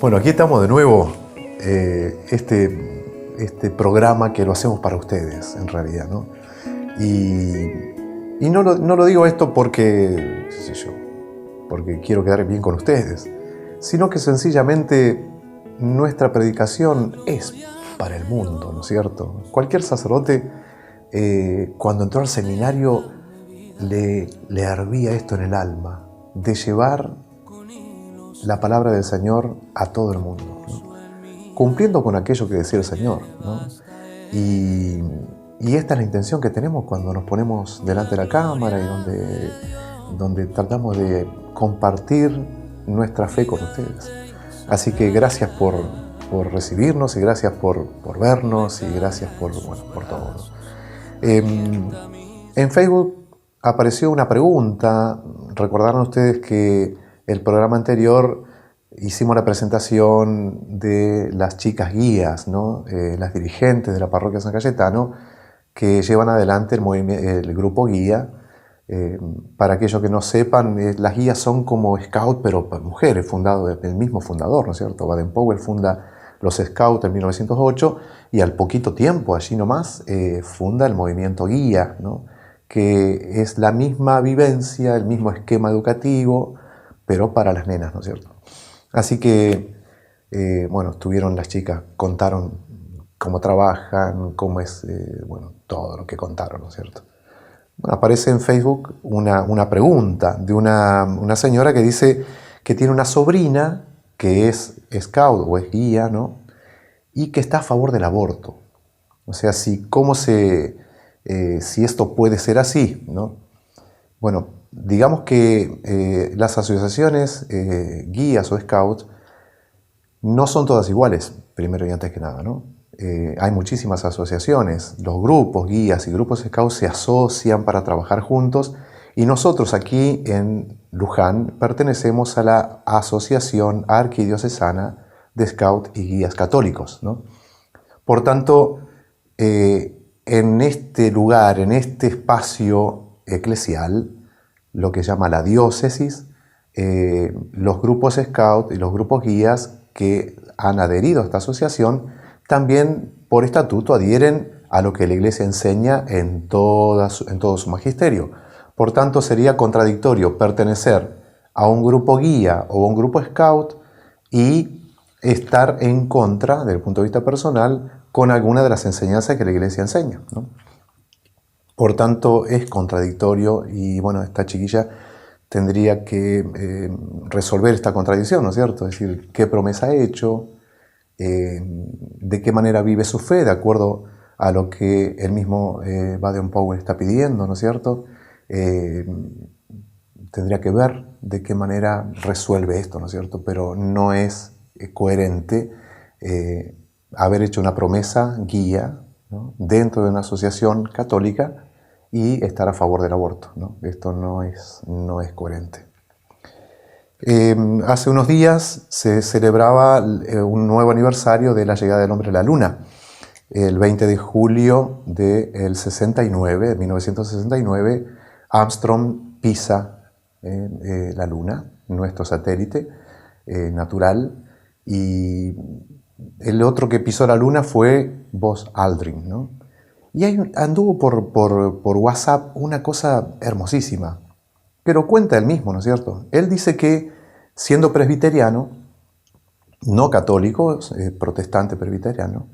Bueno, aquí estamos de nuevo. Este programa que lo hacemos para ustedes, en realidad, ¿no? Y no lo digo esto porque, qué sé yo, porque quiero quedar bien con ustedes, sino que sencillamente nuestra predicación es para el mundo, ¿no es cierto? Cualquier sacerdote, cuando entró al seminario, le hervía esto en el alma, de llevar la palabra del Señor a todo el mundo, ¿no? Cumpliendo con aquello que decía el Señor, ¿no? Y esta es la intención que tenemos cuando nos ponemos delante de la cámara y donde tratamos de compartir nuestra fe con ustedes. Así que gracias por recibirnos y gracias por vernos y gracias por todo, ¿no? En Facebook apareció una pregunta. Recordaron ustedes que el programa anterior hicimos la presentación de las chicas guías, ¿no? Las dirigentes de la parroquia San Cayetano que llevan adelante el grupo guía. Para aquellos que no sepan, las guías son como scouts, pero para mujeres, fundado el mismo fundador, ¿no es cierto? Baden-Powell funda los scouts en 1908 y al poquito tiempo, allí nomás, funda el movimiento guía, ¿no? Que es la misma vivencia, el mismo esquema educativo, pero para las nenas, ¿no es cierto? Así que, bueno, estuvieron las chicas, contaron cómo trabajan, cómo es, todo lo que contaron, ¿no es cierto? Aparece en Facebook una pregunta de una señora que dice que tiene una sobrina que es scout o es guía, ¿no? Y que está a favor del aborto. O sea, si esto puede ser así, ¿no? Bueno, digamos que las asociaciones guías o scouts no son todas iguales, primero y antes que nada, ¿no? Hay muchísimas asociaciones, los grupos guías y grupos scouts se asocian para trabajar juntos y nosotros aquí en Luján pertenecemos a la Asociación Arquidiocesana de Scouts y Guías Católicos, ¿no? Por tanto, en este lugar, en este espacio eclesial, lo que llama la diócesis, los grupos scout y los grupos guías que han adherido a esta asociación también por estatuto adhieren a lo que la Iglesia enseña en todo su magisterio. Por tanto, sería contradictorio pertenecer a un grupo guía o a un grupo scout y estar en contra, desde el punto de vista personal, con alguna de las enseñanzas que la Iglesia enseña, ¿no? Por tanto, es contradictorio y, bueno, esta chiquilla tendría que resolver esta contradicción, ¿no es cierto? Es decir, ¿qué promesa ha hecho? ¿De qué manera vive su fe? De acuerdo a lo que el mismo Baden-Powell está pidiendo, ¿no es cierto? Tendría que ver de qué manera resuelve esto, ¿no es cierto? Pero no es coherente haber hecho una promesa guía, ¿no?, dentro de una asociación católica y estar a favor del aborto, ¿no? Esto no es coherente. Hace unos días se celebraba un nuevo aniversario de la llegada del hombre a la Luna. El 20 de julio del 69, de 1969, Armstrong pisa la Luna, nuestro satélite natural, y el otro que pisó la Luna fue Buzz Aldrin, ¿no? Y anduvo por WhatsApp una cosa hermosísima, pero cuenta él mismo, ¿no es cierto? Él dice que, siendo presbiteriano, no católico, protestante presbiteriano,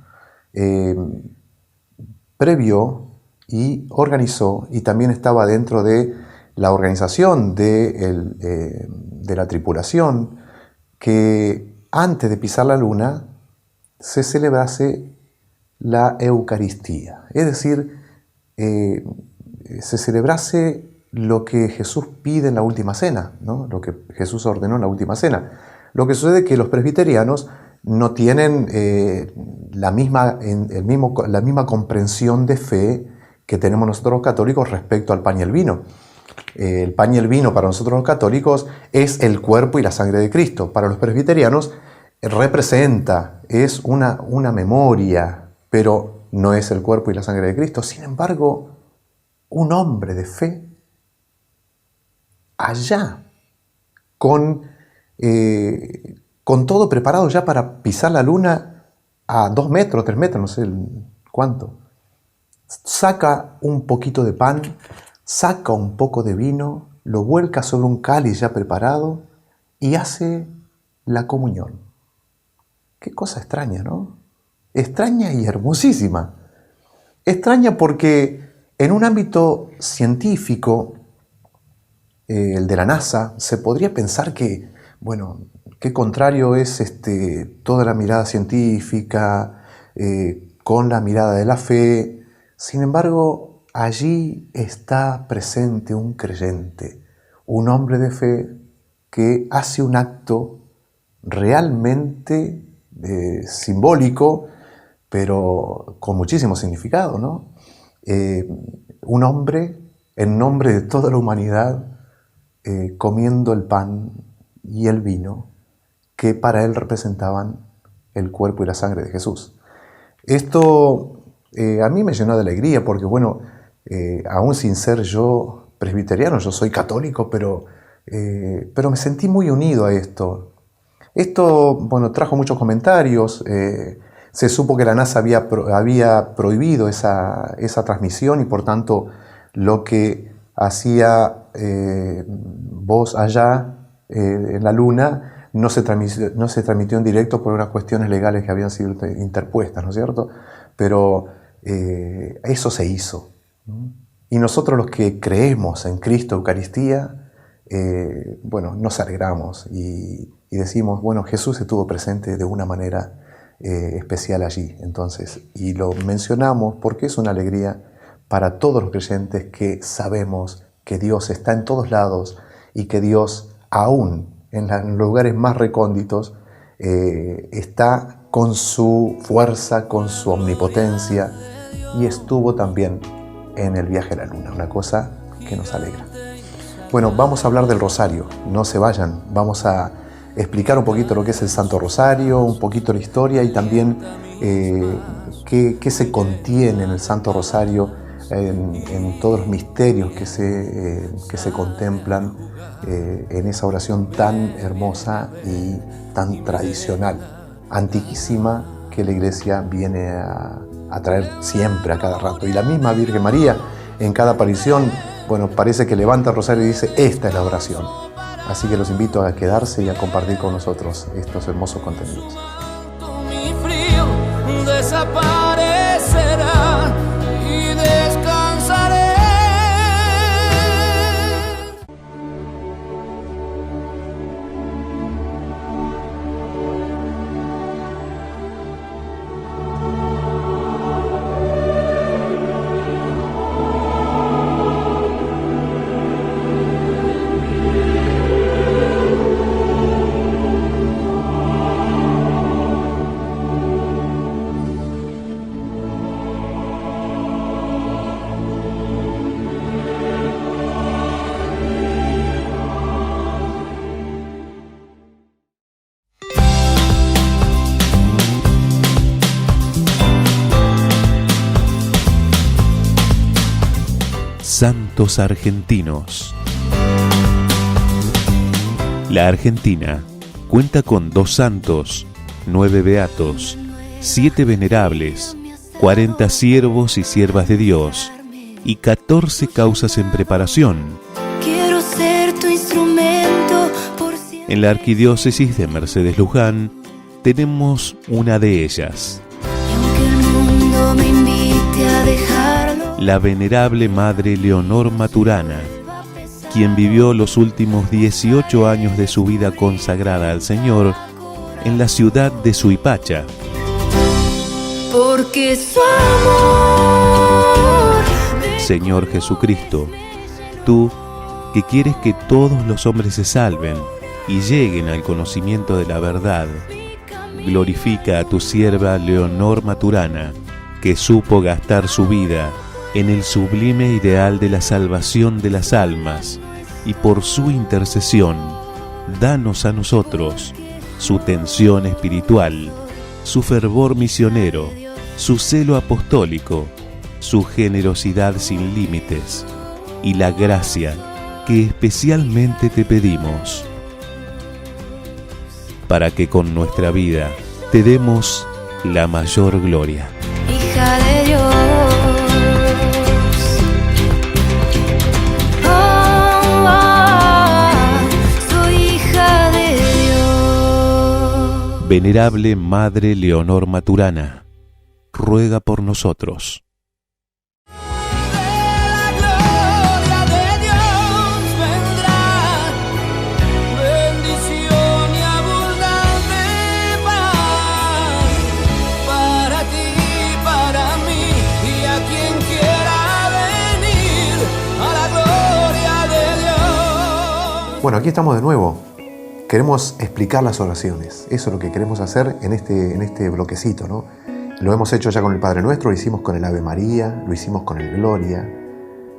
previó y organizó, y también estaba dentro de la organización de la tripulación, que antes de pisar la Luna se celebrase la Eucaristía. Es decir, se celebrase lo que Jesús pide en la última cena, ¿no? Lo que Jesús ordenó en la última cena. Lo que sucede es que los presbiterianos no tienen la misma comprensión de fe que tenemos nosotros los católicos respecto al pan y el vino. El pan y el vino para nosotros los católicos es el cuerpo y la sangre de Cristo. Para los presbiterianos representa, es una memoria, pero no es el cuerpo y la sangre de Cristo. Sin embargo, un hombre de fe, allá, con con todo preparado ya para pisar la luna a 2 metros, 3 metros, no sé cuánto. Saca un poquito de pan, saca un poco de vino, lo vuelca sobre un cáliz ya preparado y hace la comunión. Qué cosa extraña, ¿no? Extraña y hermosísima. Extraña porque en un ámbito científico, el de la NASA, se podría pensar que, bueno, qué contrario es toda la mirada científica con la mirada de la fe. Sin embargo, allí está presente un creyente, un hombre de fe que hace un acto realmente simbólico, pero con muchísimo significado, ¿no? Un hombre, en nombre de toda la humanidad, comiendo el pan y el vino que para él representaban el cuerpo y la sangre de Jesús. Esto a mí me llenó de alegría porque, bueno, aún sin ser yo presbiteriano, yo soy católico, pero me sentí muy unido a esto. Esto, bueno, trajo muchos comentarios. Se supo que la NASA había prohibido esa transmisión y por tanto lo que hacía Voz allá en la Luna no se transmitió en directo por unas cuestiones legales que habían sido interpuestas, ¿no es cierto? Pero eso se hizo, ¿no? Y nosotros los que creemos en Cristo, Eucaristía, bueno, nos alegramos y decimos, bueno, Jesús estuvo presente de una manera especial allí, entonces, y lo mencionamos porque es una alegría para todos los creyentes que sabemos que Dios está en todos lados y que Dios, aún en los lugares más recónditos, está con su fuerza, con su omnipotencia, y estuvo también en el viaje a la luna, una cosa que nos alegra. Bueno, vamos a hablar del rosario, no se vayan, vamos a explicar un poquito lo que es el Santo Rosario, un poquito la historia y también qué se contiene en el Santo Rosario, en todos los misterios que se contemplan en esa oración tan hermosa y tan tradicional, antiquísima, que la Iglesia viene a traer siempre, a cada rato. Y la misma Virgen María, en cada aparición, bueno, parece que levanta el rosario y dice, esta es la oración. Así que los invito a quedarse y a compartir con nosotros estos hermosos contenidos. Mi frío desaparecerá y descansaré. Santos argentinos. La Argentina cuenta con 2 santos, 9 beatos, 7 venerables, 40 siervos y siervas de Dios y 14 causas en preparación. Quiero ser tu instrumento por siempre. En la arquidiócesis de Mercedes Luján tenemos una de ellas. Y aunque el mundo me invite a dejarlo, La venerable Madre Leonor Maturana, quien vivió los últimos 18 años de su vida consagrada al Señor en la ciudad de Suipacha. porque su amor Señor Jesucristo, tú que quieres que todos los hombres se salven y lleguen al conocimiento de la verdad, glorifica a tu sierva Leonor Maturana, que supo gastar su vida en el sublime ideal de la salvación de las almas, y por su intercesión, danos a nosotros su tensión espiritual, su fervor misionero, su celo apostólico, su generosidad sin límites y la gracia que especialmente te pedimos. para que con nuestra vida te demos la mayor gloria. hija de Dios. Oh, soy hija de Dios. Venerable Madre Leonor Maturana, ruega por nosotros. Bueno, aquí estamos de nuevo. Queremos explicar las oraciones. Eso es lo que queremos hacer en este bloquecito, ¿no? Lo hemos hecho ya con el Padre Nuestro, lo hicimos con el Ave María, lo hicimos con el Gloria.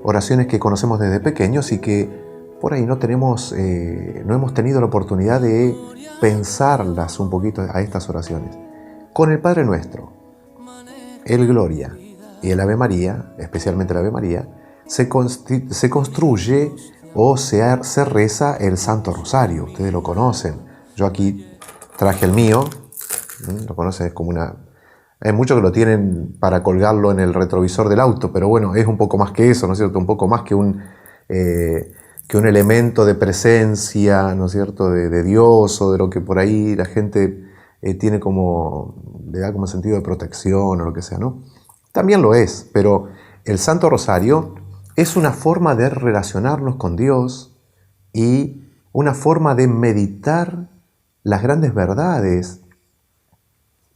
Oraciones que conocemos desde pequeños y que por ahí no hemos tenido la oportunidad de pensarlas un poquito a estas oraciones. Con el Padre Nuestro, el Gloria y el Ave María, especialmente el Ave María, se construye o se reza el Santo Rosario. Ustedes lo conocen. Yo aquí traje el mío. Lo conocen, es como una... Hay muchos que lo tienen para colgarlo en el retrovisor del auto, pero bueno, es un poco más que eso, ¿no es cierto? Un poco más que un elemento de presencia, ¿no es cierto?, de Dios, o de lo que por ahí la gente tiene como... le da como sentido de protección o lo que sea, ¿no? También lo es, pero el Santo Rosario es una forma de relacionarnos con Dios y una forma de meditar las grandes verdades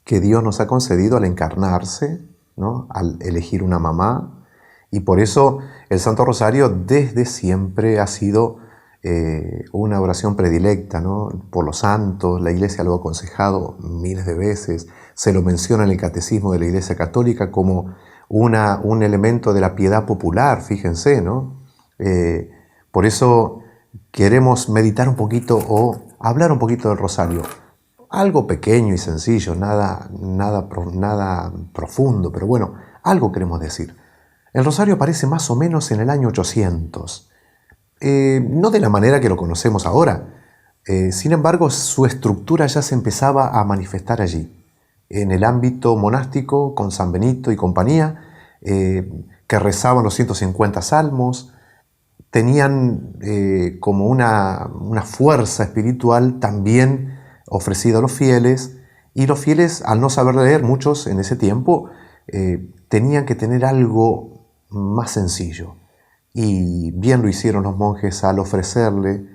que Dios nos ha concedido al encarnarse, ¿no?, al elegir una mamá. Y por eso el Santo Rosario desde siempre ha sido una oración predilecta, ¿no?, por los santos. La Iglesia lo ha aconsejado miles de veces. Se lo menciona en el Catecismo de la Iglesia Católica como un elemento de la piedad popular, fíjense, ¿no? Por eso queremos meditar un poquito o hablar un poquito del Rosario. Algo pequeño y sencillo, nada profundo, pero bueno, algo queremos decir. El Rosario aparece más o menos en el año 800. No de la manera que lo conocemos ahora. Sin embargo, su estructura ya se empezaba a manifestar allí. En el ámbito monástico, con San Benito y compañía, que rezaban los 150 salmos, tenían como una fuerza espiritual también ofrecida a los fieles, y los fieles, al no saber leer, muchos en ese tiempo, tenían que tener algo más sencillo. Y bien lo hicieron los monjes al ofrecerle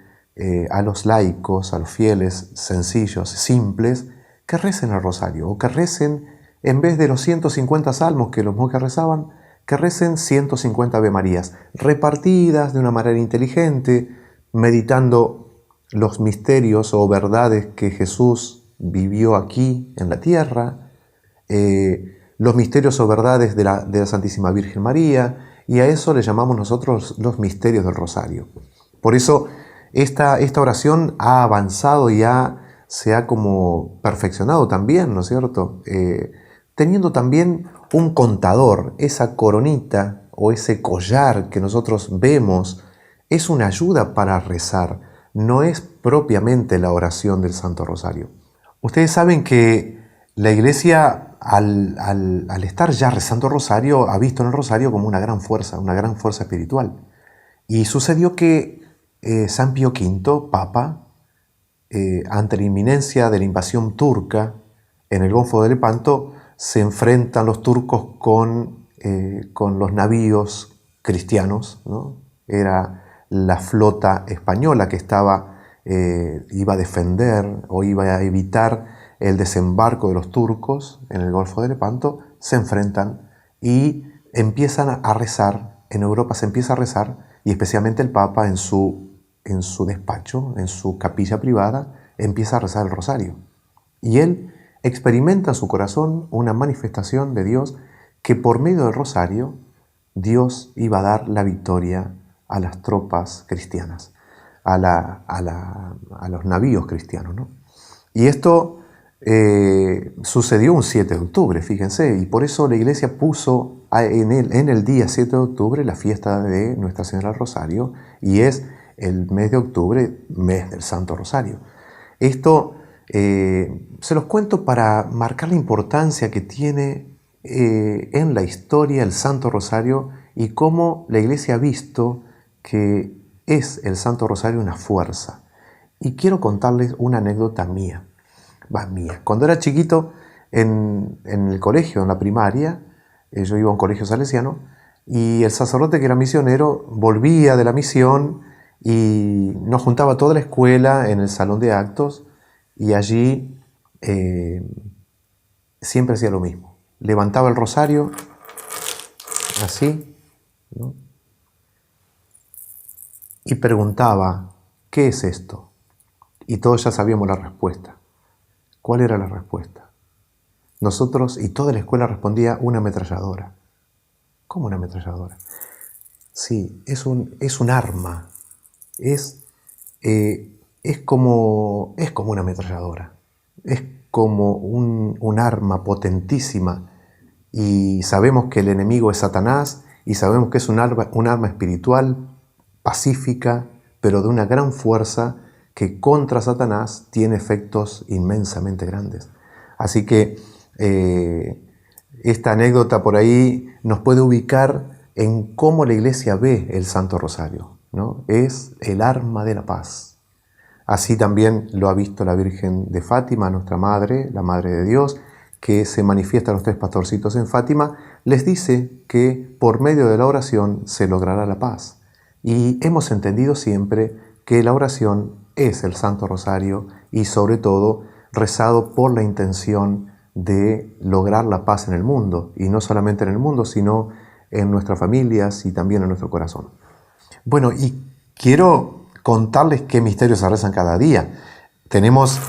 a los laicos, a los fieles sencillos, simples, que recen el rosario, o que recen, en vez de los 150 salmos que los monjes rezaban, que recen 150 Ave Marías, repartidas de una manera inteligente, meditando los misterios o verdades que Jesús vivió aquí en la tierra, los misterios o verdades de la Santísima Virgen María, y a eso le llamamos nosotros los misterios del rosario. Por eso esta oración ha avanzado y se ha como perfeccionado también, ¿no es cierto? Teniendo también un contador, esa coronita o ese collar que nosotros vemos, es una ayuda para rezar, no es propiamente la oración del Santo Rosario. Ustedes saben que la Iglesia, al estar ya rezando rosario, ha visto en el rosario como una gran fuerza espiritual. Y sucedió que San Pío V, Papa, ante la inminencia de la invasión turca en el Golfo de Lepanto, se enfrentan los turcos con los navíos cristianos, ¿no? Era la flota española que iba a defender o iba a evitar el desembarco de los turcos en el Golfo de Lepanto. Se enfrentan y empiezan a rezar. En Europa se empieza a rezar, y especialmente el Papa en su despacho, en su capilla privada, empieza a rezar el rosario. Y él experimenta en su corazón una manifestación de Dios, que por medio del rosario Dios iba a dar la victoria a las tropas cristianas, a los navíos cristianos, ¿no? Y esto sucedió un 7 de octubre, fíjense, y por eso la Iglesia puso en el día 7 de octubre la fiesta de Nuestra Señora del Rosario, y es el mes de octubre, mes del Santo Rosario. Esto Se los cuento para marcar la importancia que tiene en la historia el Santo Rosario y cómo la Iglesia ha visto que es el Santo Rosario una fuerza. Y quiero contarles una anécdota mía. Cuando era chiquito, en el colegio, en la primaria, yo iba a un colegio salesiano, y el sacerdote que era misionero volvía de la misión y nos juntaba toda la escuela en el salón de actos, y allí siempre hacía lo mismo. Levantaba el rosario, así, ¿no? Y preguntaba, ¿qué es esto? Y todos ya sabíamos la respuesta. ¿Cuál era la respuesta? Nosotros, y toda la escuela respondía, una ametralladora. ¿Cómo una ametralladora? Sí, es un arma. Es como una ametralladora. Es como un arma potentísima. Y sabemos que el enemigo es Satanás, y sabemos que es un arma espiritual, pacífica, pero de una gran fuerza, que contra Satanás tiene efectos inmensamente grandes. Así que esta anécdota por ahí nos puede ubicar en cómo la Iglesia ve el Santo Rosario, ¿no? Es el arma de la paz. Así también lo ha visto la Virgen de Fátima, nuestra Madre, la Madre de Dios, que se manifiesta a los tres pastorcitos en Fátima, les dice que por medio de la oración se logrará la paz. Y hemos entendido siempre que la oración es el Santo Rosario y sobre todo rezado por la intención de lograr la paz en el mundo, y no solamente en el mundo, sino en nuestras familias y también en nuestro corazón. Bueno, y quiero contarles qué misterios se rezan cada día. Tenemos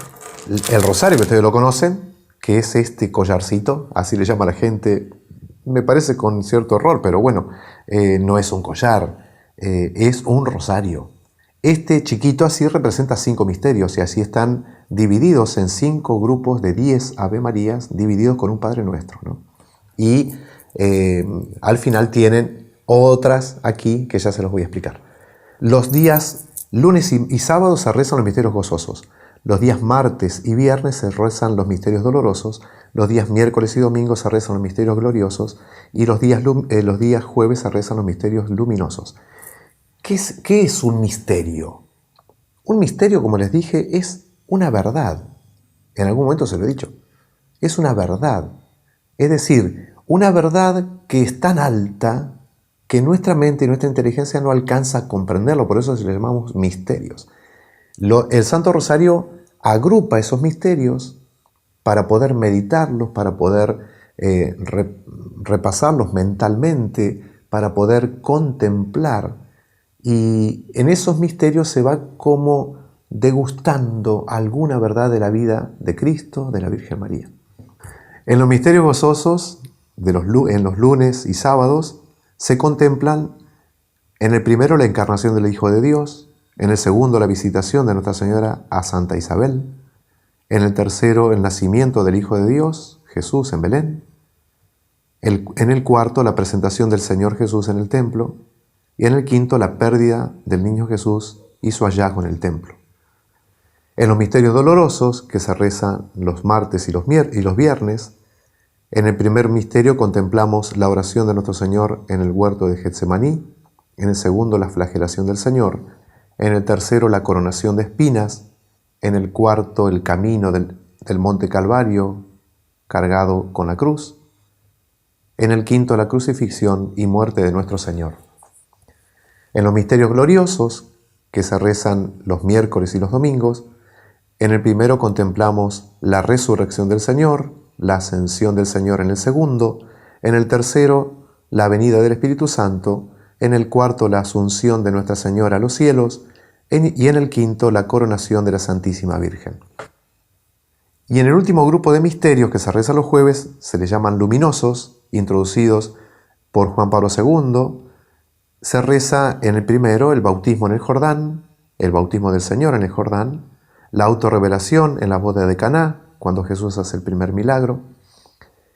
el rosario, que ustedes lo conocen, que es este collarcito, así le llama la gente, me parece con cierto horror, pero bueno, no es un collar, es un rosario. Este chiquito así representa 5 misterios, y así están divididos en 5 grupos de 10 Ave Marías, divididos con un Padre Nuestro, ¿no? Y al final tienen otras aquí que ya se los voy a explicar. Los días lunes y sábados se rezan los misterios gozosos. Los días martes y viernes se rezan los misterios dolorosos. Los días miércoles y domingos se rezan los misterios gloriosos. Y los días jueves se rezan los misterios luminosos. ¿Qué es un misterio? Un misterio, como les dije, es una verdad. En algún momento se lo he dicho. Es una verdad. Es decir, una verdad que es tan alta que nuestra mente y nuestra inteligencia no alcanza a comprenderlo. Por eso se le llamamos misterios. El Santo Rosario agrupa esos misterios para poder meditarlos, para poder repasarlos mentalmente, para poder contemplar. Y en esos misterios se va como degustando alguna verdad de la vida de Cristo, de la Virgen María. En los misterios gozosos, en los lunes y sábados, se contemplan en el primero la encarnación del Hijo de Dios, en el segundo la visitación de Nuestra Señora a Santa Isabel, en el tercero el nacimiento del Hijo de Dios, Jesús en Belén, en el cuarto la presentación del Señor Jesús en el templo, y en el quinto la pérdida del niño Jesús y su hallazgo en el templo. En los misterios dolorosos, que se rezan los martes y los viernes, en el primer misterio contemplamos la oración de nuestro Señor en el huerto de Getsemaní, en el segundo la flagelación del Señor, en el tercero la coronación de espinas, en el cuarto el camino del monte Calvario cargado con la cruz, en el quinto la crucifixión y muerte de nuestro Señor. En los misterios gloriosos, que se rezan los miércoles y los domingos, en el primero contemplamos la resurrección del Señor, la ascensión del Señor en el segundo, en el tercero la venida del Espíritu Santo, en el cuarto la asunción de Nuestra Señora a los cielos, y en el quinto la coronación de la Santísima Virgen. Y en el último grupo de misterios que se rezan los jueves se les llaman luminosos, introducidos por Juan Pablo II. Se reza en el primero el bautismo en el Jordán, el bautismo del Señor en el Jordán, la autorrevelación en la boda de Caná, cuando Jesús hace el primer milagro.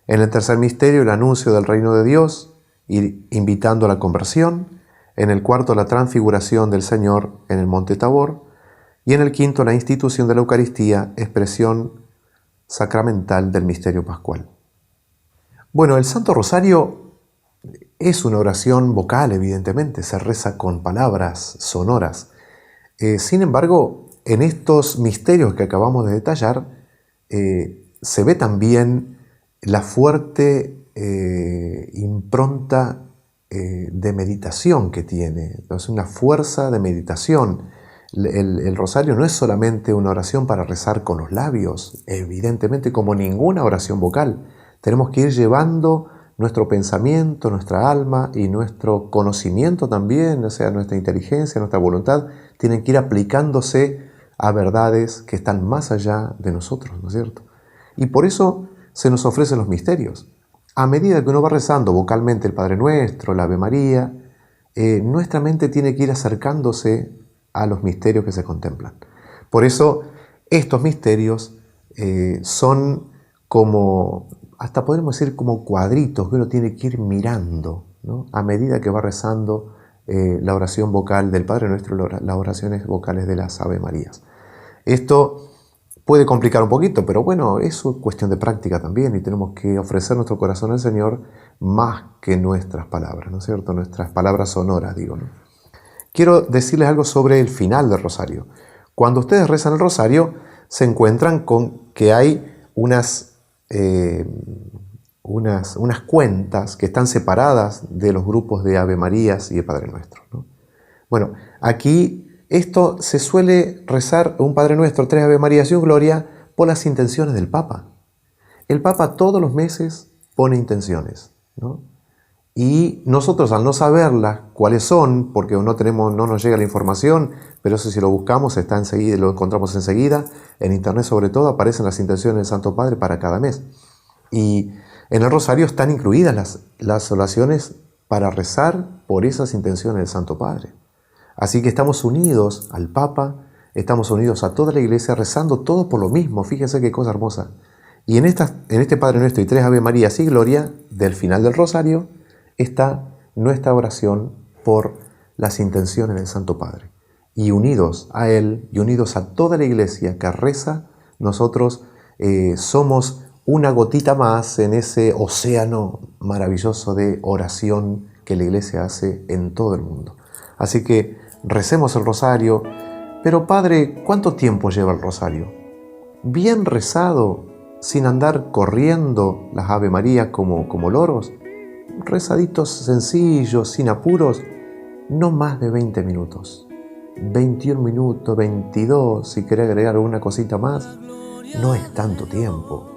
En el tercer misterio el anuncio del reino de Dios, invitando a la conversión. En el cuarto la transfiguración del Señor en el monte Tabor. Y en el quinto, la institución de la Eucaristía, expresión sacramental del misterio pascual. Bueno, el Santo Rosario es una oración vocal, evidentemente, se reza con palabras sonoras. Sin embargo, en estos misterios que acabamos de detallar, se ve también la fuerte impronta de meditación que tiene. Entonces, una fuerza de meditación. El rosario no es solamente una oración para rezar con los labios, evidentemente como ninguna oración vocal. Tenemos que ir llevando nuestro pensamiento, nuestra alma y nuestro conocimiento también, o sea, nuestra inteligencia, nuestra voluntad, tienen que ir aplicándose a verdades que están más allá de nosotros, ¿no es cierto? Y por eso se nos ofrecen los misterios. A medida que uno va rezando vocalmente el Padre Nuestro, la Ave María, nuestra mente tiene que ir acercándose a los misterios que se contemplan. Por eso estos misterios son como, hasta podemos decir como cuadritos que uno tiene que ir mirando, ¿no? A medida que va rezando la oración vocal del Padre Nuestro, las oraciones vocales de las Ave Marías. Esto puede complicar un poquito, pero bueno, es cuestión de práctica también y tenemos que ofrecer nuestro corazón al Señor más que nuestras palabras, ¿no es cierto? Nuestras palabras sonoras, digo, ¿no? Quiero decirles algo sobre el final del rosario. Cuando ustedes rezan el rosario, se encuentran con que hay unas cuentas que están separadas de los grupos de Ave Marías y de Padre Nuestro, ¿no? Bueno, aquí esto se suele rezar un Padre Nuestro, 3 Ave Marías y un Gloria por las intenciones del Papa. El Papa todos los meses pone intenciones, ¿no? Y nosotros, al no saberlas cuáles son, porque no nos llega la información, pero eso si lo buscamos está enseguida, lo encontramos enseguida, en internet sobre todo aparecen las intenciones del Santo Padre para cada mes. Y en el rosario están incluidas las oraciones para rezar por esas intenciones del Santo Padre. Así que estamos unidos al Papa, estamos unidos a toda la Iglesia, rezando todos por lo mismo. Fíjense qué cosa hermosa. Y en este Padre Nuestro y 3 Ave Marías y Gloria, del final del rosario, está nuestra oración por las intenciones del Santo Padre. Y unidos a Él y unidos a toda la Iglesia que reza, nosotros somos una gotita más en ese océano maravilloso de oración que la Iglesia hace en todo el mundo. Así que recemos el rosario. Pero Padre, ¿cuánto tiempo lleva el rosario? Bien rezado, sin andar corriendo las Ave Marías como loros, rezaditos sencillos, sin apuros, no más de 20 minutos. 21 minutos, 22, si querés agregar alguna cosita más, no es tanto tiempo.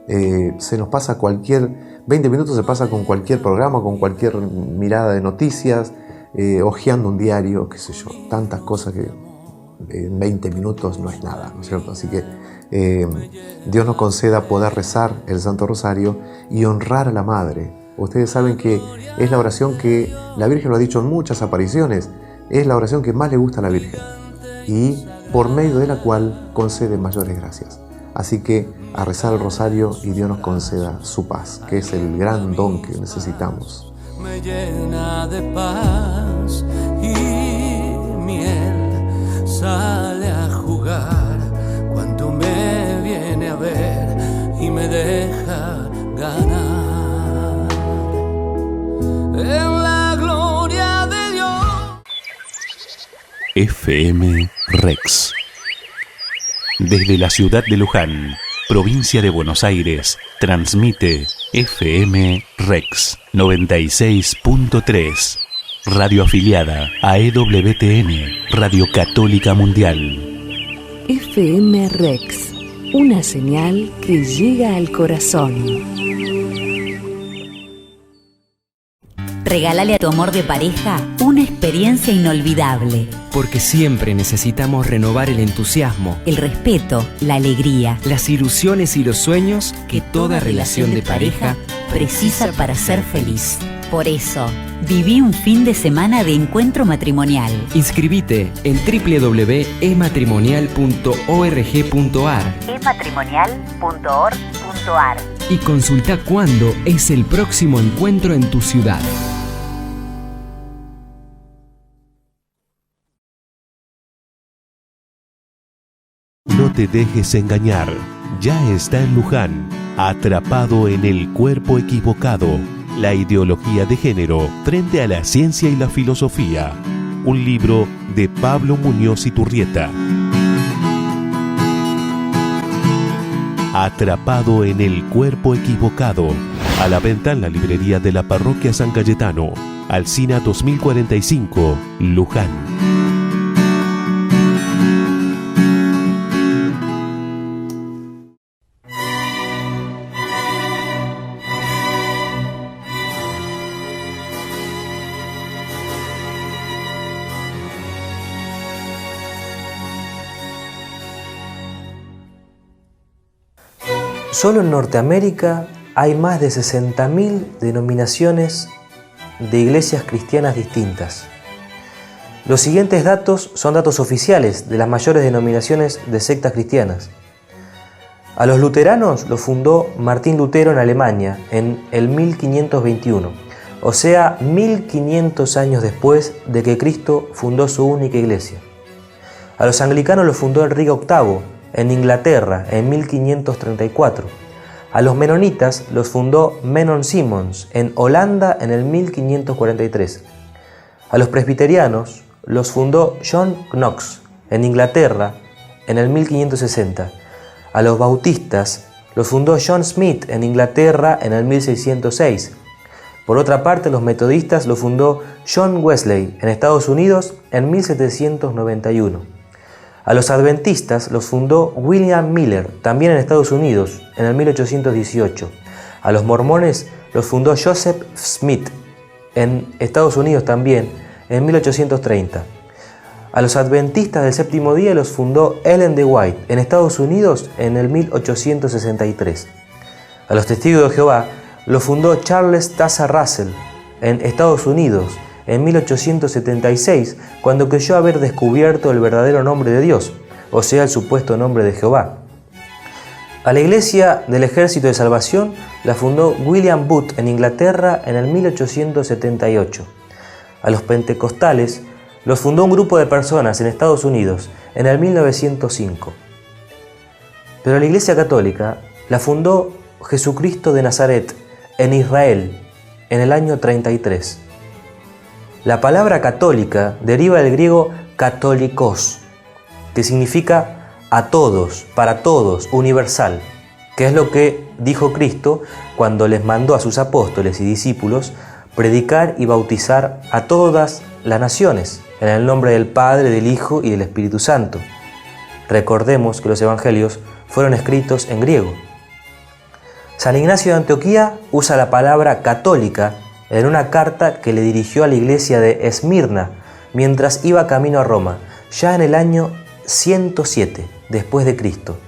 Se nos pasa 20 minutos se pasa con cualquier programa, con cualquier mirada de noticias, hojeando un diario, qué sé yo, tantas cosas que en 20 minutos no es nada, ¿no es cierto? Así que Dios nos conceda poder rezar el Santo Rosario y honrar a la Madre. Ustedes saben que es la oración que la Virgen lo ha dicho en muchas apariciones, es la oración que más le gusta a la Virgen y por medio de la cual concede mayores gracias. Así que a rezar el rosario y Dios nos conceda su paz, que es el gran don que necesitamos. Me llena de paz y miel, sale a jugar cuando me viene a ver y me deja ganar en la gloria de Dios. FM Rex. Desde la ciudad de Luján, provincia de Buenos Aires, transmite FM Rex 96.3, radio afiliada a EWTN, Radio Católica Mundial. FM Rex, una señal que llega al corazón. Regálale a tu amor de pareja una experiencia inolvidable. Porque siempre necesitamos renovar el entusiasmo, El respeto, la alegría, las ilusiones y los sueños que toda relación de pareja precisa para ser feliz. Por eso, viví un fin de semana de encuentro matrimonial. Inscribite en www.ematrimonial.org.ar ematrimonial.org.ar y consulta cuándo es el próximo encuentro en tu ciudad. No te dejes engañar. Ya está en Luján, Atrapado en el cuerpo equivocado. La ideología de género frente a la ciencia y la filosofía. Un libro de Pablo Muñoz Iturrieta. Atrapado en el cuerpo equivocado. A la venta en la librería de la Parroquia San Cayetano. Alsina 2045, Luján. Solo en Norteamérica hay más de 60.000 denominaciones de iglesias cristianas distintas. Los siguientes datos son datos oficiales de las mayores denominaciones de sectas cristianas. A los luteranos los fundó Martín Lutero en Alemania en el 1521, o sea, 1500 años después de que Cristo fundó su única iglesia. A los anglicanos los fundó Enrique VIII en Inglaterra en 1534. A los menonitas los fundó Menon Simons en Holanda en el 1543. A los presbiterianos los fundó John Knox en Inglaterra en el 1560. A los bautistas los fundó John Smith en Inglaterra en el 1606. Por otra parte, los metodistas los fundó John Wesley en Estados Unidos en 1791. A los adventistas los fundó William Miller, también en Estados Unidos, en el 1818. A los mormones los fundó Joseph Smith, en Estados Unidos también, en 1830. A los adventistas del séptimo día los fundó Ellen de White, en Estados Unidos, en el 1863. A los testigos de Jehová los fundó Charles Taza Russell, en Estados Unidos, en 1876, cuando creyó haber descubierto el verdadero nombre de Dios, o sea, el supuesto nombre de Jehová. A la Iglesia del Ejército de Salvación la fundó William Booth en Inglaterra en el 1878. A los pentecostales los fundó un grupo de personas en Estados Unidos en el 1905. Pero a la Iglesia Católica la fundó Jesucristo de Nazaret en Israel en el año 33. La palabra católica deriva del griego católicos, que significa a todos, para todos, universal, que es lo que dijo Cristo cuando les mandó a sus apóstoles y discípulos predicar y bautizar a todas las naciones, en el nombre del Padre, del Hijo y del Espíritu Santo. Recordemos que los evangelios fueron escritos en griego. San Ignacio de Antioquía usa la palabra católica en una carta que le dirigió a la iglesia de Esmirna mientras iba camino a Roma, ya en el año 107 después de Cristo,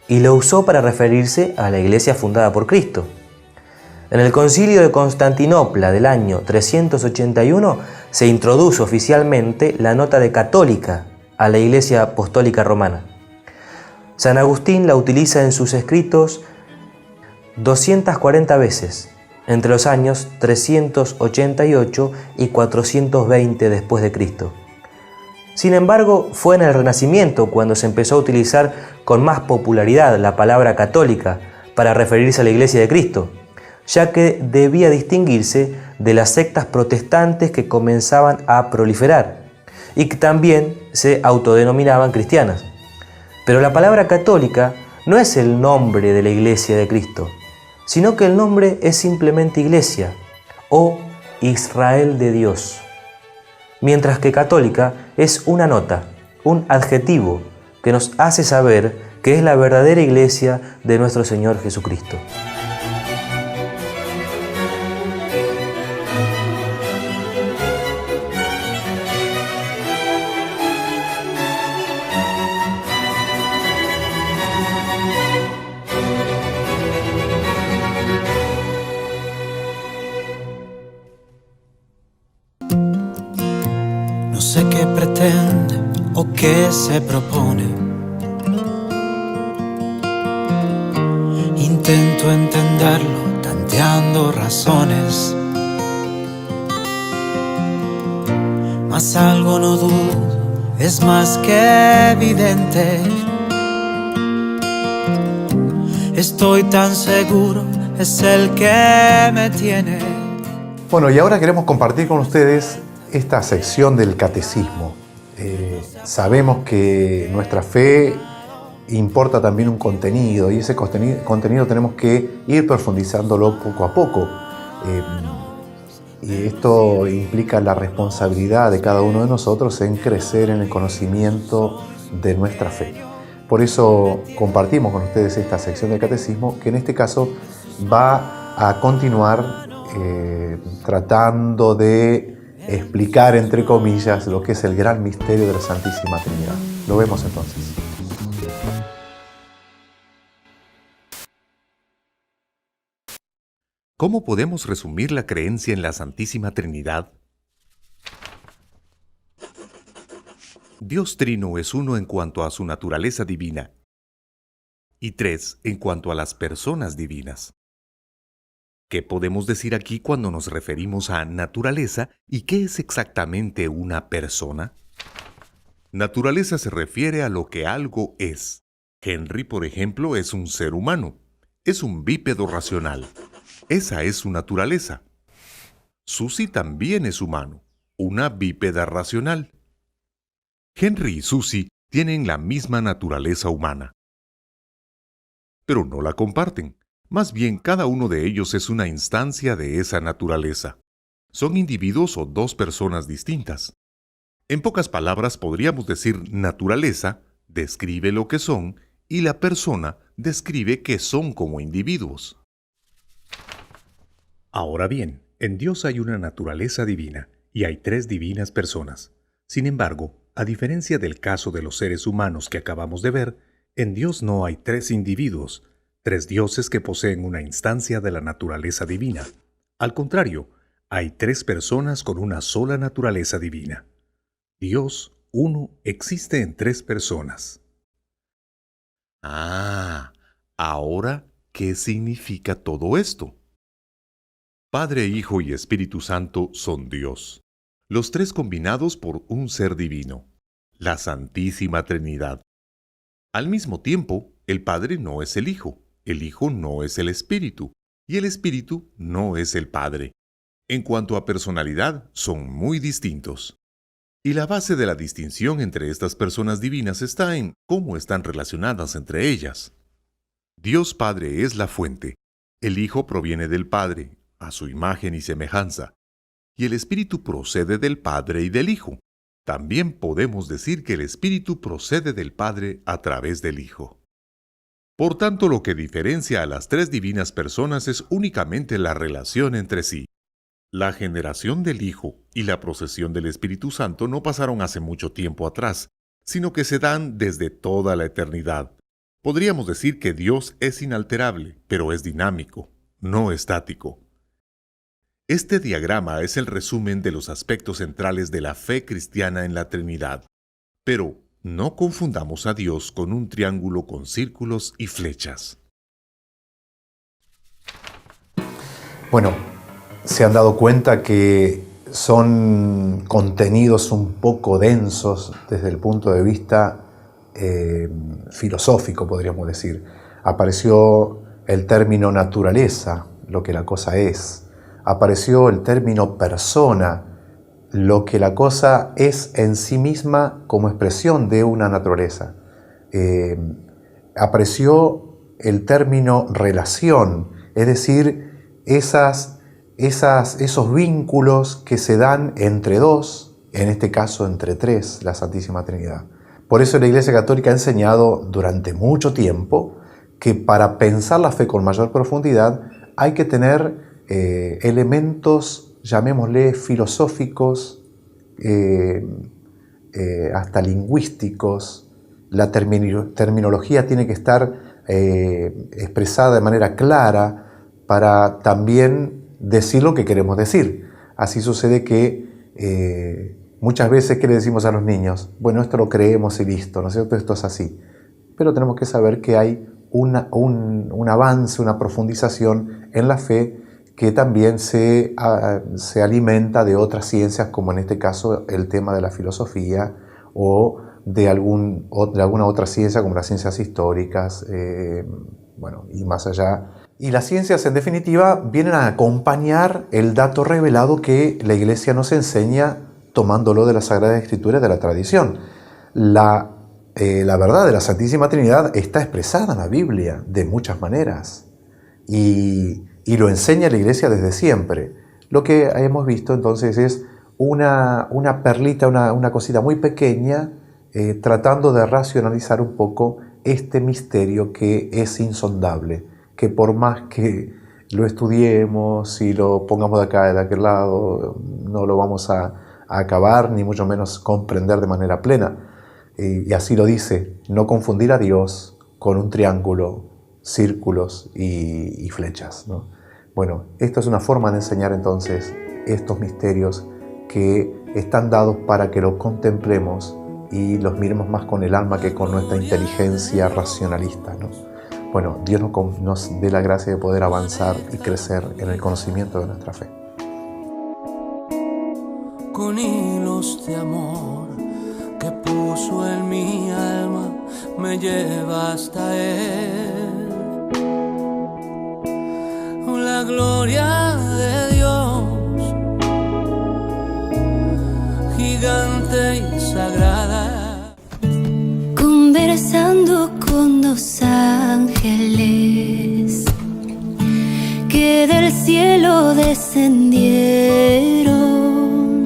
y lo usó para referirse a la iglesia fundada por Cristo. En el Concilio de Constantinopla del año 381 se introdujo oficialmente la nota de católica a la Iglesia Apostólica Romana. San Agustín la utiliza en sus escritos 240 veces, entre los años 388 y 420 después de Cristo. Sin embargo, fue en el Renacimiento cuando se empezó a utilizar con más popularidad la palabra católica para referirse a la Iglesia de Cristo, ya que debía distinguirse de las sectas protestantes que comenzaban a proliferar y que también se autodenominaban cristianas. Pero la palabra católica no es el nombre de la Iglesia de Cristo, sino que el nombre es simplemente Iglesia o Israel de Dios, mientras que católica es una nota, un adjetivo que nos hace saber que es la verdadera Iglesia de nuestro Señor Jesucristo. No sé qué pretende o qué se propone. Intento entenderlo, tanteando razones. Mas algo no dudo, es más que evidente estoy tan seguro, es el que me tiene. Bueno, y ahora queremos compartir con ustedes esta sección del catecismo. Sabemos que nuestra fe importa también un contenido, y ese contenido tenemos que ir profundizándolo poco a poco. Y esto implica la responsabilidad de cada uno de nosotros en crecer en el conocimiento de nuestra fe. Por eso compartimos con ustedes esta sección del catecismo, que en este caso va a continuar tratando de explicar, entre comillas, lo que es el gran misterio de la Santísima Trinidad. Lo vemos entonces. ¿Cómo podemos resumir la creencia en la Santísima Trinidad? Dios Trino es uno en cuanto a su naturaleza divina y tres en cuanto a las personas divinas. ¿Qué podemos decir aquí cuando nos referimos a naturaleza y qué es exactamente una persona? Naturaleza se refiere a lo que algo es. Henry, por ejemplo, es un ser humano. Es un bípedo racional. Esa es su naturaleza. Susie también es humano, una bípeda racional. Henry y Susie tienen la misma naturaleza humana, pero no la comparten. Más bien, cada uno de ellos es una instancia de esa naturaleza. Son individuos o dos personas distintas. En pocas palabras, podríamos decir naturaleza describe lo que son y la persona describe qué son como individuos. Ahora bien, en Dios hay una naturaleza divina y hay tres divinas personas. Sin embargo, a diferencia del caso de los seres humanos que acabamos de ver, en Dios no hay tres individuos, tres dioses que poseen una instancia de la naturaleza divina. Al contrario, hay tres personas con una sola naturaleza divina. Dios, uno, existe en tres personas. Ahora, ¿qué significa todo esto? Padre, Hijo y Espíritu Santo son Dios, los tres combinados por un ser divino, la Santísima Trinidad. Al mismo tiempo, el Padre no es el Hijo no es el Espíritu, y el Espíritu no es el Padre. En cuanto a personalidad, son muy distintos. Y la base de la distinción entre estas personas divinas está en cómo están relacionadas entre ellas. Dios Padre es la fuente, el Hijo proviene del Padre, a su imagen y semejanza, y el Espíritu procede del Padre y del Hijo. También podemos decir que el Espíritu procede del Padre a través del Hijo. Por tanto, lo que diferencia a las tres divinas personas es únicamente la relación entre sí. La generación del Hijo y la procesión del Espíritu Santo no pasaron hace mucho tiempo atrás, sino que se dan desde toda la eternidad. Podríamos decir que Dios es inalterable, pero es dinámico, no estático. Este diagrama es el resumen de los aspectos centrales de la fe cristiana en la Trinidad. Pero no confundamos a Dios con un triángulo con círculos y flechas. Bueno, se han dado cuenta que son contenidos un poco densos desde el punto de vista filosófico, podríamos decir. Apareció el término naturaleza, lo que la cosa es. Apareció el término persona, lo que la cosa es en sí misma como expresión de una naturaleza. Apareció el término relación, es decir, esos vínculos que se dan entre dos, en este caso entre tres, la Santísima Trinidad. Por eso la Iglesia Católica ha enseñado durante mucho tiempo que para pensar la fe con mayor profundidad hay que tener elementos, llamémosle filosóficos, hasta lingüísticos. La terminología tiene que estar expresada de manera clara para también decir lo que queremos decir. Así sucede que muchas veces, ¿qué le decimos a los niños? Bueno, esto lo creemos y listo, ¿no es cierto? Esto es así. Pero tenemos que saber que hay un avance, una profundización en la fe que también se alimenta de otras ciencias, como en este caso el tema de la filosofía o de alguna otra ciencia como las ciencias históricas, Bueno, y más allá. Y las ciencias, en definitiva, vienen a acompañar el dato revelado que la Iglesia nos enseña tomándolo de la Sagrada Escritura y de la tradición. La verdad de la Santísima Trinidad está expresada en la Biblia de muchas maneras y lo enseña la Iglesia desde siempre. Lo que hemos visto entonces es una perlita, una cosita muy pequeña, tratando de racionalizar un poco este misterio que es insondable, que por más que lo estudiemos y lo pongamos de acá y de aquel lado, no lo vamos a acabar, ni mucho menos comprender de manera plena. Y así lo dice, no confundir a Dios con un triángulo, círculos y flechas, ¿no? Bueno, esto es una forma de enseñar entonces estos misterios que están dados para que los contemplemos y los miremos más con el alma que con nuestra inteligencia racionalista, ¿no? Bueno, Dios nos dé la gracia de poder avanzar y crecer en el conocimiento de nuestra fe. Con hilos de amor que puso en mi alma, me lleva hasta Él. La gloria de Dios, gigante y sagrada. Conversando con dos ángeles que del cielo descendieron,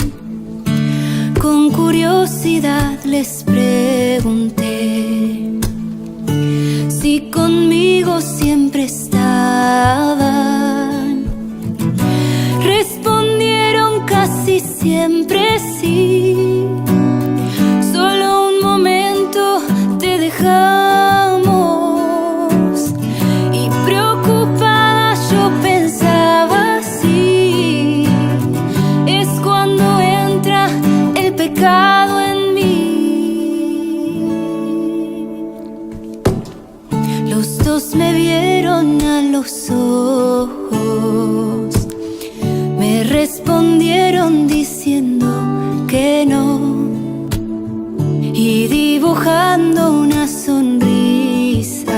con curiosidad les pregunté si conmigo siempre estaban. Respondieron casi siempre sí. Solo un momento te dejamos, y preocupada yo pensaba si es cuando entra el pecado en mí. Los dos me vieron a los ojos, me respondieron diciendo que no, y dibujando una sonrisa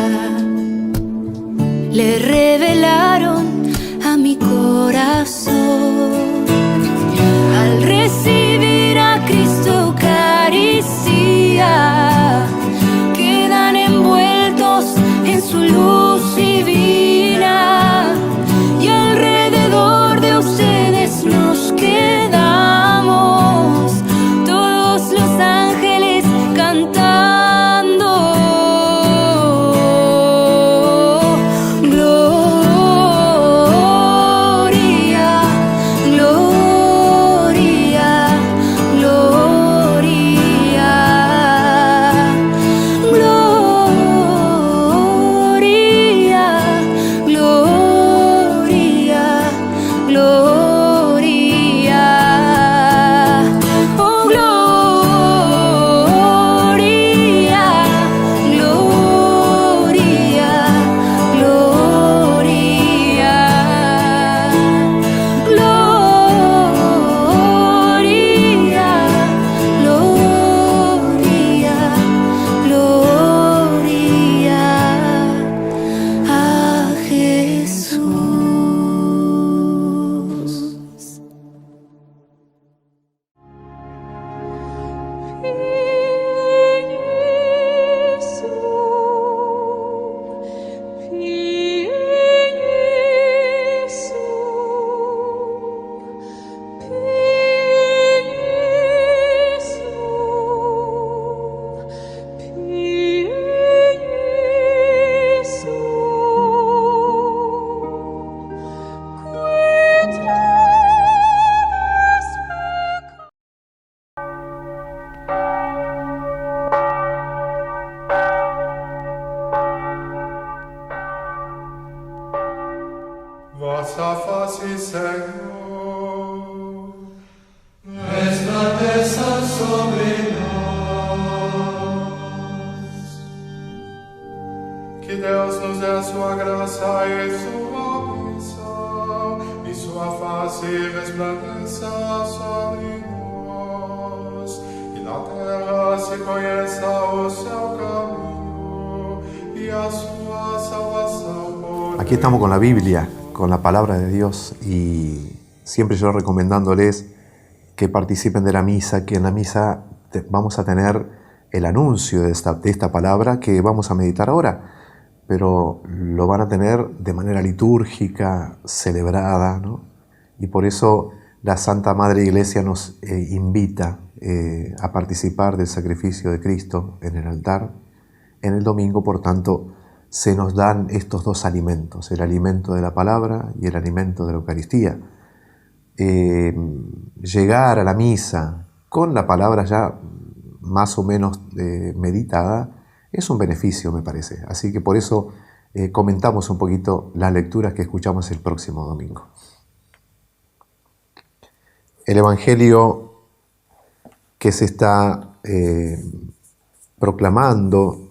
le revelaron a mi corazón. Al recibir a Cristo Eucaristía, quedan envueltos en su luz divina, y alrededor de ustedes nos quedamos, todos los ángeles cantando gloria, gloria, gloria, gloria, gloria, gloria, oh gloria, gloria, gloria, gloria, gloria, gloria a Jesús. Vossa face, Senhor, resplandeça sobre nós. Que Deus nos dê a sua graça e sua bênção, e sua face resplandeça sobre nós. E na terra se conheça o seu caminho e a sua salvação. Aquí estamos con la Biblia, con la palabra de Dios, y siempre yo recomendándoles que participen de la misa, que en la misa vamos a tener el anuncio de esta palabra que vamos a meditar ahora, pero lo van a tener de manera litúrgica, celebrada, ¿no? Y por eso la Santa Madre Iglesia nos invita a participar del sacrificio de Cristo en el altar. En el domingo, por tanto, se nos dan estos dos alimentos, el alimento de la palabra y el alimento de la Eucaristía. Llegar a la misa con la palabra ya más o menos meditada es un beneficio, me parece. Así que por eso comentamos un poquito las lecturas que escuchamos el próximo domingo. El Evangelio que se está proclamando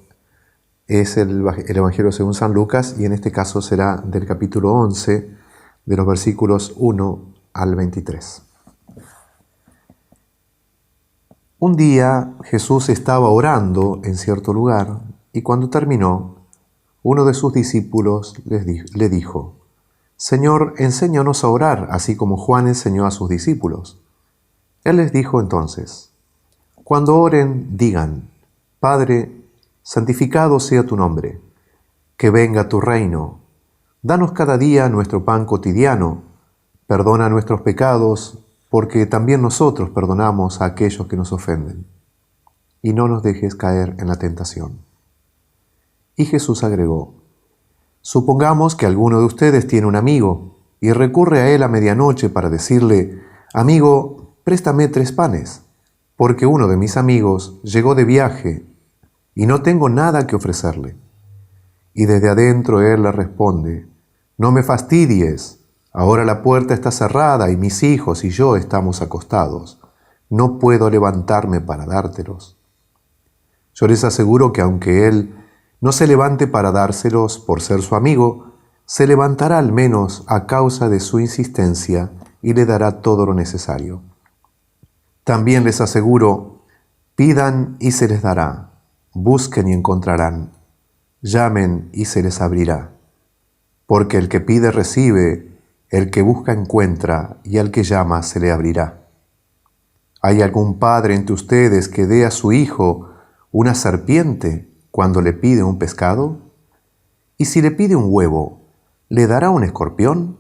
es el Evangelio según San Lucas, y en este caso será del capítulo 11, de los versículos 1 al 23. Un día Jesús estaba orando en cierto lugar, y cuando terminó, uno de sus discípulos le dijo: «Señor, enséñanos a orar, así como Juan enseñó a sus discípulos». Él les dijo entonces: «Cuando oren, digan: Padre, santificado sea tu nombre, que venga tu reino. Danos cada día nuestro pan cotidiano. Perdona nuestros pecados, porque también nosotros perdonamos a aquellos que nos ofenden. Y no nos dejes caer en la tentación». Y Jesús agregó: «Supongamos que alguno de ustedes tiene un amigo y recurre a él a medianoche para decirle: Amigo, préstame 3 panes, porque uno de mis amigos llegó de viaje y no tengo nada que ofrecerle. Y desde adentro él le responde: No me fastidies, ahora la puerta está cerrada y mis hijos y yo estamos acostados. No puedo levantarme para dártelos. Yo les aseguro que aunque él no se levante para dárselos por ser su amigo, se levantará al menos a causa de su insistencia y le dará todo lo necesario. También les aseguro, pidan y se les dará. Busquen y encontrarán, llamen y se les abrirá. Porque el que pide recibe, el que busca encuentra, y al que llama se le abrirá. ¿Hay algún padre entre ustedes que dé a su hijo una serpiente cuando le pide un pescado? ¿Y si le pide un huevo, le dará un escorpión?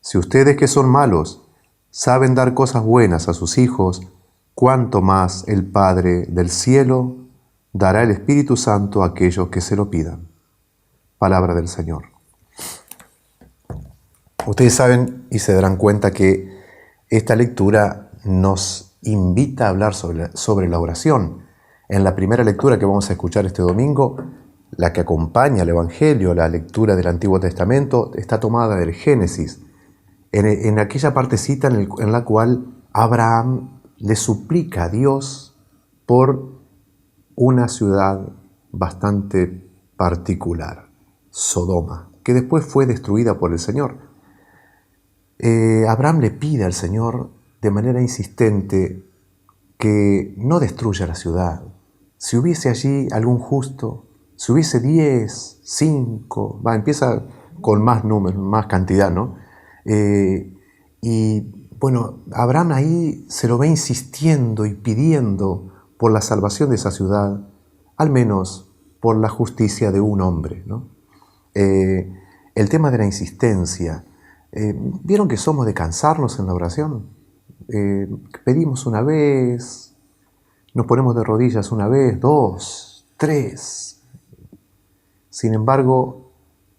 Si ustedes que son malos saben dar cosas buenas a sus hijos, cuánto más el Padre del cielo dará el Espíritu Santo a aquellos que se lo pidan». Palabra del Señor. Ustedes saben y se darán cuenta que esta lectura nos invita a hablar sobre la oración. En la primera lectura que vamos a escuchar este domingo, la que acompaña al Evangelio, la lectura del Antiguo Testamento, está tomada del Génesis, en aquella partecita en la cual Abraham le suplica a Dios por una ciudad bastante particular, Sodoma, que después fue destruida por el Señor. Abraham le pide al Señor de manera insistente que no destruya la ciudad. Si hubiese allí algún justo, si hubiese 10, 5, empieza con más números, más cantidad, ¿no? Y bueno, Abraham ahí se lo ve insistiendo y pidiendo por la salvación de esa ciudad, al menos por la justicia de un hombre, ¿no? El tema de la insistencia. ¿Vieron que somos de cansarnos en la oración? Pedimos una vez, nos ponemos de rodillas una vez, 2, 3. Sin embargo,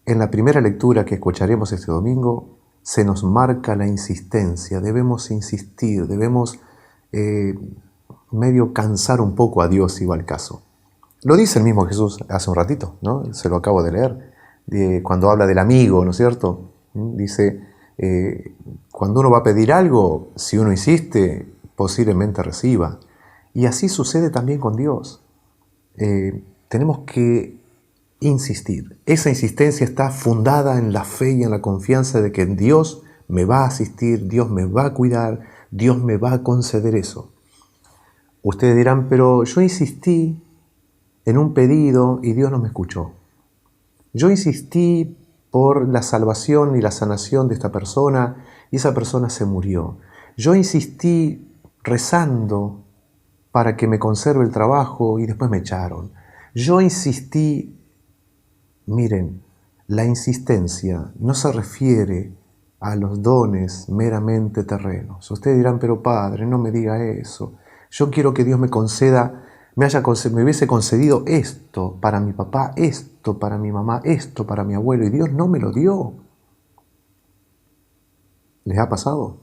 en la primera lectura que escucharemos este domingo, se nos marca la insistencia. Debemos insistir, debemos medio cansar un poco a Dios si va el caso. Lo dice el mismo Jesús hace un ratito, ¿no? Se lo acabo de leer, cuando habla del amigo, ¿no es cierto? Dice, cuando uno va a pedir algo, si uno insiste, posiblemente reciba. Y así sucede también con Dios. Tenemos que insistir. Esa insistencia está fundada en la fe y en la confianza de que Dios me va a asistir, Dios me va a cuidar, Dios me va a conceder eso. Ustedes dirán, pero yo insistí en un pedido y Dios no me escuchó. Yo insistí por la salvación y la sanación de esta persona, y esa persona se murió. Yo insistí rezando para que me conserve el trabajo y después me echaron. Yo insistí. Miren, la insistencia no se refiere a los dones meramente terrenos. Ustedes dirán, pero padre, no me diga eso. Yo quiero que Dios me conceda, me hubiese concedido esto para mi papá, esto para mi mamá, esto para mi abuelo, y Dios no me lo dio. ¿Les ha pasado?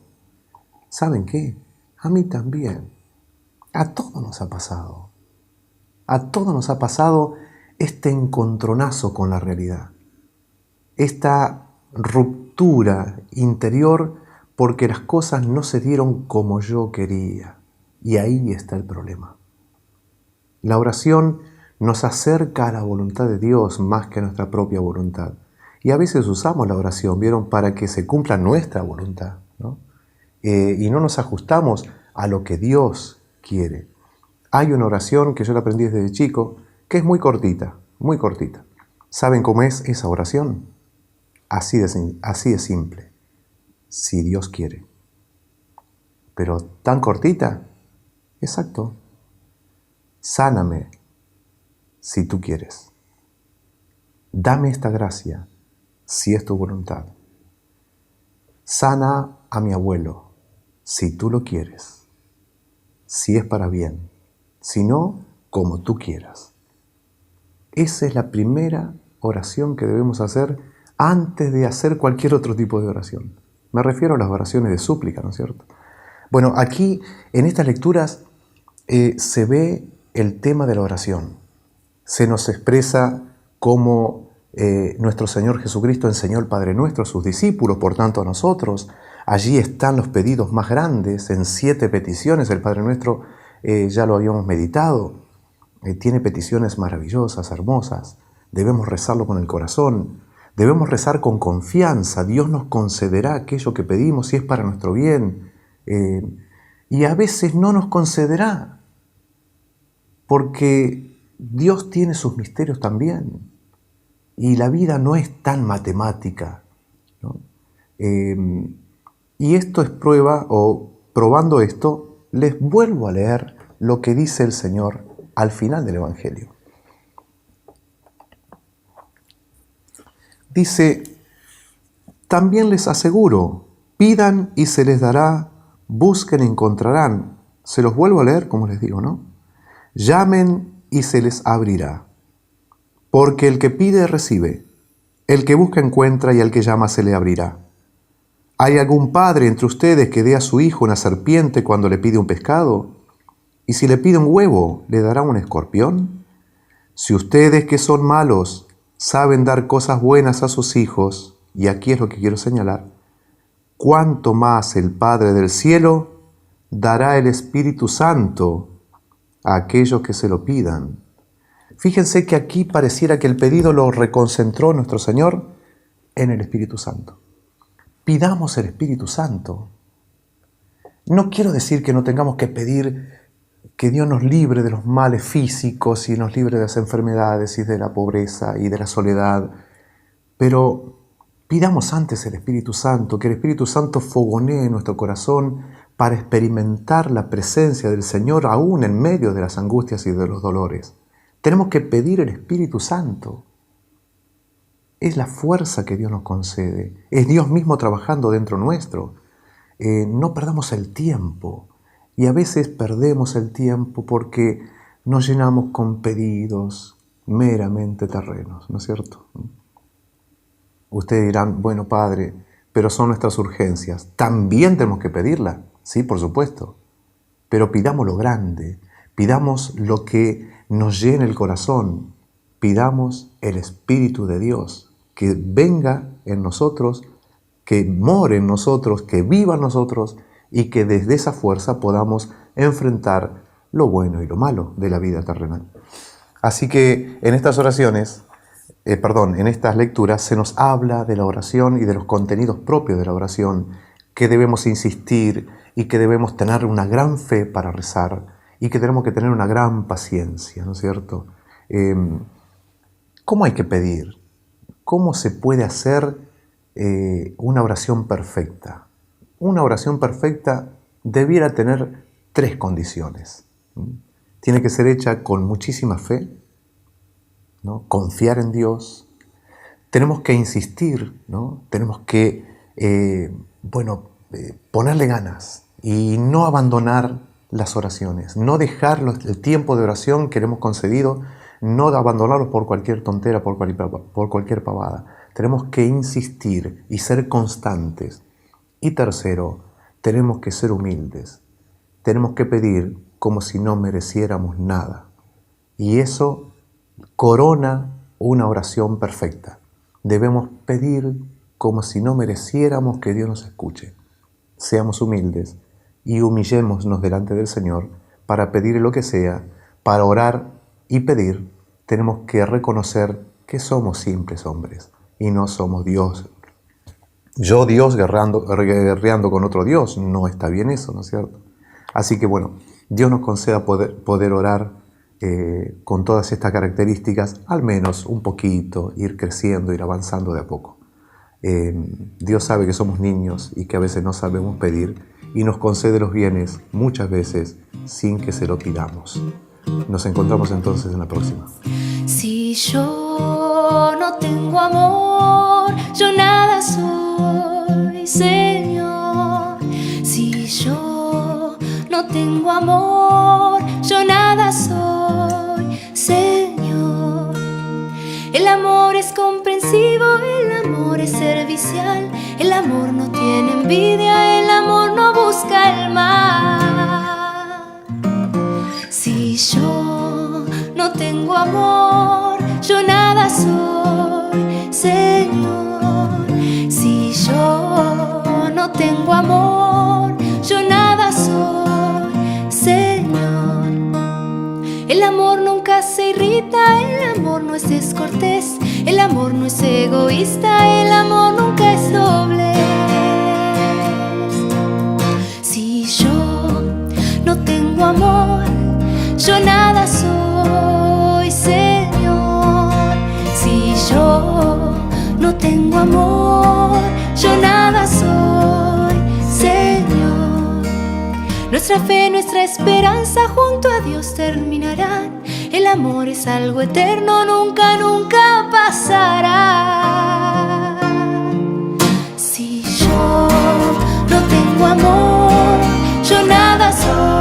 ¿Saben qué? A mí también. A todos nos ha pasado. A todos nos ha pasado este encontronazo con la realidad. Esta ruptura interior porque las cosas no se dieron como yo quería. Y ahí está el problema. La oración nos acerca a la voluntad de Dios más que a nuestra propia voluntad. Y a veces usamos la oración, ¿vieron?, para que se cumpla nuestra voluntad, ¿no? Y no nos ajustamos a lo que Dios quiere. Hay una oración que yo la aprendí desde chico, que es muy cortita, muy cortita. ¿Saben cómo es esa oración? Así de simple. Si Dios quiere. Pero tan cortita. Exacto. Sáname si tú quieres. Dame esta gracia si es tu voluntad. Sana a mi abuelo si tú lo quieres. Si es para bien. Si no, como tú quieras. Esa es la primera oración que debemos hacer antes de hacer cualquier otro tipo de oración. Me refiero a las oraciones de súplica, ¿no es cierto? Bueno, aquí en estas lecturas se ve el tema de la oración. Se nos expresa cómo nuestro Señor Jesucristo enseñó el Padre Nuestro a sus discípulos, por tanto a nosotros. Allí están los pedidos más grandes, en 7 peticiones. El Padre Nuestro ya lo habíamos meditado. Tiene peticiones maravillosas, hermosas. Debemos rezarlo con el corazón. Debemos rezar con confianza. Dios nos concederá aquello que pedimos si es para nuestro bien. Y a veces no nos concederá, porque Dios tiene sus misterios también. Y la vida no es tan matemática, ¿no? Y esto es prueba, o probando esto, les vuelvo a leer lo que dice el Señor al final del Evangelio. Dice, también les aseguro, pidan y se les dará, busquen y encontrarán. Se los vuelvo a leer, como les digo, ¿no? Llamen y se les abrirá. Porque el que pide recibe, el que busca encuentra y al que llama se le abrirá. ¿Hay algún padre entre ustedes que dé a su hijo una serpiente cuando le pide un pescado? ¿Y si le pide un huevo, le dará un escorpión? Si ustedes que son malos saben dar cosas buenas a sus hijos, y aquí es lo que quiero señalar, ¿cuánto más el Padre del cielo dará el Espíritu Santo a aquellos que se lo pidan? Fíjense que aquí pareciera que el pedido lo reconcentró nuestro Señor en el Espíritu Santo. Pidamos el Espíritu Santo. No quiero decir que no tengamos que pedir que Dios nos libre de los males físicos y nos libre de las enfermedades y de la pobreza y de la soledad, pero pidamos antes el Espíritu Santo, que el Espíritu Santo fogonee nuestro corazón para experimentar la presencia del Señor aún en medio de las angustias y de los dolores. Tenemos que pedir el Espíritu Santo. Es la fuerza que Dios nos concede. Es Dios mismo trabajando dentro nuestro. No perdamos el tiempo. Y a veces perdemos el tiempo porque nos llenamos con pedidos meramente terrenos, ¿no es cierto? Ustedes dirán, bueno, Padre, pero son nuestras urgencias. También tenemos que pedirla, sí, por supuesto. Pero pidamos lo grande, pidamos lo que nos llene el corazón, pidamos el Espíritu de Dios, que venga en nosotros, que more en nosotros, que viva en nosotros, y que desde esa fuerza podamos enfrentar lo bueno y lo malo de la vida terrenal. Así que en estas oraciones, en estas lecturas se nos habla de la oración y de los contenidos propios de la oración, que debemos insistir y que debemos tener una gran fe para rezar y que tenemos que tener una gran paciencia, ¿no es cierto? ¿Cómo hay que pedir? ¿cómo se puede hacer una oración perfecta? Una oración perfecta debiera tener 3 condiciones. Tiene que ser hecha con muchísima fe, ¿no? Confiar en Dios. Tenemos que insistir, ¿no? Tenemos que ponerle ganas y no abandonar las oraciones, no dejar el tiempo de oración que le hemos concedido, no abandonarlos por cualquier tontera, por cualquier pavada. Tenemos que insistir y ser constantes. Y tercero, tenemos que ser humildes. Tenemos que pedir como si no mereciéramos nada. Y eso corona una oración perfecta. Debemos pedir como si no mereciéramos que Dios nos escuche. Seamos humildes y humillémonos delante del Señor para pedirle lo que sea. Para orar y pedir tenemos que reconocer que somos simples hombres y no somos Dios. Yo, Dios, guerreando con otro Dios, no está bien eso, ¿no es cierto? Así que bueno, Dios nos conceda poder orar con todas estas características, al menos un poquito, ir creciendo, ir avanzando de a poco. Dios sabe que somos niños y que a veces no sabemos pedir y nos concede los bienes muchas veces sin que se lo pidamos. Nos encontramos entonces en la próxima. Si yo no tengo amor, yo nada soy, Señor. Si yo no tengo amor, yo nada soy, Señor. El amor es comprensivo, el amor es servicial, el amor no tiene envidia, el amor no busca el mal. Si yo no tengo amor, yo nada soy, Señor. Si yo no tengo amor, yo nada soy, Señor. El amor nunca se irrita, el amor no es descortés, el amor no es egoísta, el amor nunca es doblez. Si yo no tengo amor, yo nada soy, Señor. Si yo no tengo amor, yo nada soy, Señor. Nuestra fe, nuestra esperanza junto a Dios terminarán. El amor es algo eterno, nunca, nunca pasará. Si yo no tengo amor, yo nada soy.